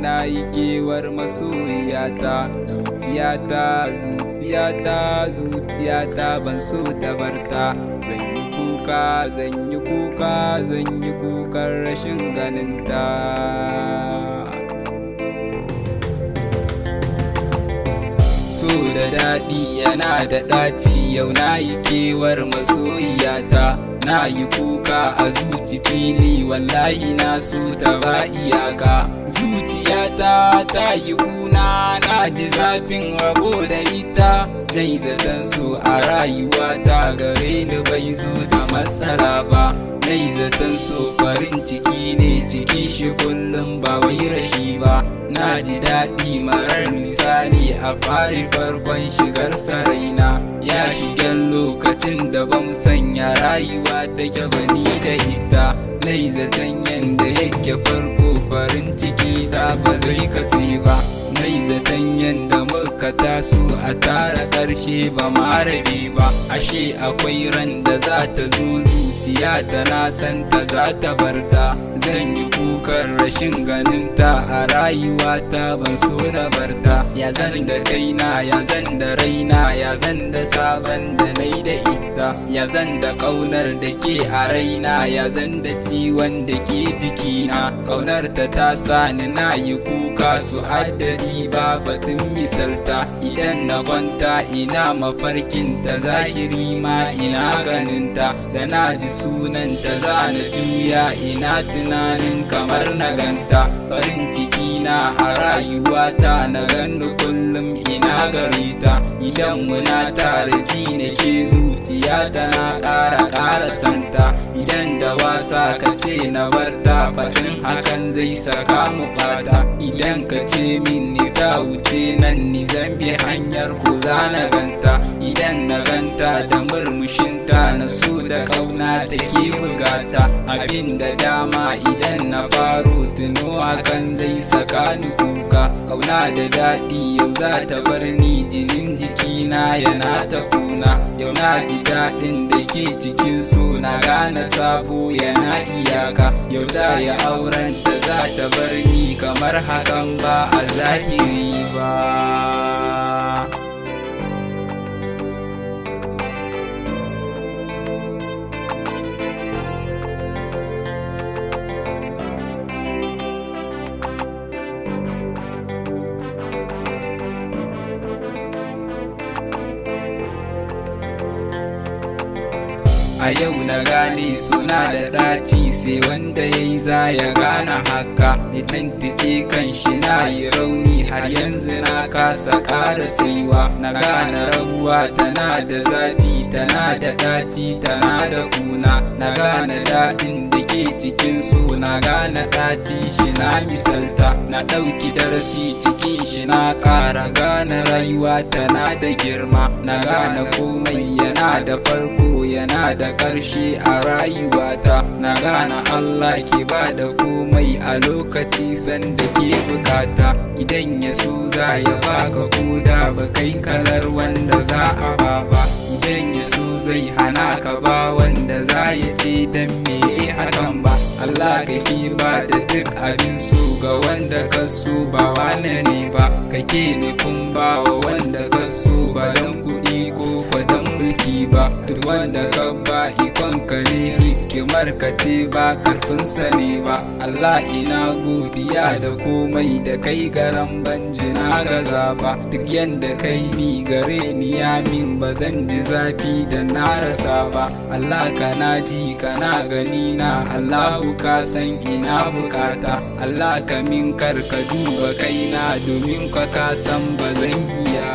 na yi kewar masoyiyata. Zuciyata ban so ta barta. Zan yi kukan rashin ganinta. So da daɗi yana da ɗaci, yau na yi kewar masoyiyata. Na yi kuka a zuci fili, wallahi na so ta ba iyaka. Zuciyata ta yi kuna, na ji zafin rabo da ita. Dai zaton so a rayuwata gare ni bai zo da matsala ba. Dai zaton so farin ciki ne, ciki shi kullum ba wai rashi ba. Na ji daɗi marar misali a farkon shigar saraina. Ya shigen lokacin da bamu sanya rayuwa take bani da ita. Nai zaton yanda yake farko farin ciki sa ba zai kase ba. Nai zaton yanda muka taso a tara ƙarshe ba ma rabe ba. Ashe akwai ran da za ta zo zuciya ta na san ta za ta barta. Zan yi kukan rashin ganinta a rayuwata, ban so na barta. Ya zan da kaina, ya zan da raina, ya zan da sabon da nai da ita. Ya zan da ƙaunar da ke a raina, ya zan da ciwon da ke jikina. Ƙaunar ta sa ni na yi kuka su haddadi ba batun misalta. Idan na kwanta ina mafarkin ta, zahiri ma ina ganinta. Da na ji sunanta za na juya ina tunanin kamar na ganta. Farin ciki na a rayuwata na ganni kullum ina garita. Idan muna tare ji nake zuciya tana ƙara santa. Idan da wasa ka ce na barta, faɗin hakan zai saka mu ɓata. Idan ka ce min ni ta wuce nan, ni zan bi hanyar ko za na ganta. Idan na ganta da murmushinta, na so da ƙauna take bugata. Abin da dama idan na faro tuno hakan zai saka ni kuka. Ƙauna da daɗi yau za ta bar ni, jinin jikina yana ta kuna. Yau na ji daɗin da ke cikin so, na gane sabo yana iyaka. Yau za ya auren ta za ta bar ni, kamar hakan ba a zahiri ba. A yau na gane suna da ɗaci, sai wanda ya yi za ya gane haka. Idan fiɗe kan shi na yi rauni, har yanzu na kasa ƙara saiwa. Na gane rabuwa tana da zafi, tana da ɗaci, tana da kuna. Na gane daɗin da ke cikin so, na gane ɗaci shi na misalta. Na ɗauki darasi cikin shi na ƙara gane rayuwa tana da girma. Na gane komai yana da farko, yana da ƙarshe a rayuwata. Na gane Allah ke ba da komai a lokaci sanda ke bukata. Idan ya so za ya baka koda ba kai kalar wanda za a ba. Idan ya so zai hana ka ba wanda za ya ce dan me hakan ba. Allah kake ba da duk abin so ga wanda ka so, ba wane ne ba. Kake nufin ba wa wanda ka so, ba dan kuɗi ko dan mulki ba. Duk wanda ka ba ikon ka ne, hikimar ka ce ba karfinsa ne ba. Allah ina godiya da komai da kai garan banji na gaza ba. Duk yanda kai ni gare ni ya min, ba zan ji zafi da na rasa ba. Allah kana ji kana gani na, Allahu ka san ina bukata. Allah ka min kar ka duba kaina, domin ka san ba zan iya